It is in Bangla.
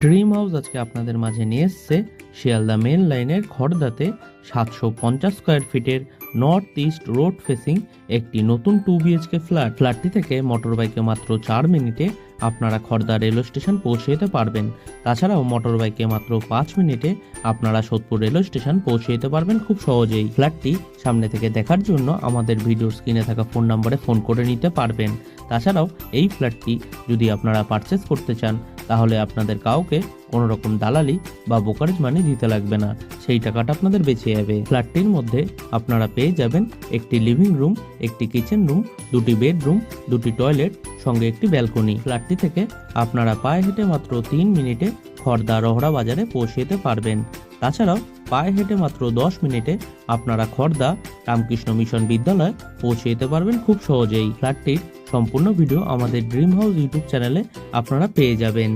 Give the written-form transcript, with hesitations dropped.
ড্রিম হাউস আজকে আপনাদের মাঝে নিয়ে এসছে শিয়ালদা মেন লাইনের খড়দাতে 750 স্কোয়ার ফিটের নর্থ ইস্ট রোড ফেসিং একটি নতুন 2 বিএইচকে ফ্ল্যাটটি থেকে মোটর বাইকে মাত্র 4 মিনিটে আপনারা খড়দা রেল স্টেশন পৌঁছে যেতে পারবেন। তাছাড়াও মোটর বাইকে মাত্র 5 মিনিটে আপনারা সোদপুর রেল স্টেশন পৌঁছে যেতে পারবেন খুব সহজেই। ফ্ল্যাটটি সামনে থেকে দেখার জন্য আমাদের ভিডিওর স্ক্রিনে থাকা ফোন নম্বরে ফোন করে নিতে পারবেন। তাছাড়াও এই ফ্ল্যাটটি যদি আপনারা পারচেস করতে চান তাহলে আপনাদের কাউকে কোনো রকম দালালি বা ব্রোকারেজ মানি দিতে লাগবে না, সেই টাকাটা আপনাদের বেঁচে যাবে। ফ্ল্যাটটির মধ্যে আপনারা পেয়ে যাবেন একটি লিভিং রুম, একটি কিচেন রুম, দুটি বেডরুম, দুটি টয়লেট, সঙ্গে একটি ব্যালকনি। ফ্ল্যাটটি থেকে আপনারা পায়ে হেঁটে মাত্র 3 মিনিটে খড়দা রহড়া বাজারে পৌঁছে যেতে পারবেন। তাছাড়াও পায়ে হেঁটে মাত্র 10 মিনিটে আপনারা খড়দা রামকৃষ্ণ মিশন বিদ্যালয় পৌঁছে যেতে পারবেন খুব সহজেই। ফ্ল্যাটটির সম্পূর্ণ ভিডিও আমাদের ড্রিম হাউস ইউটিউব চ্যানেলে আপনারা পেয়ে যাবেন।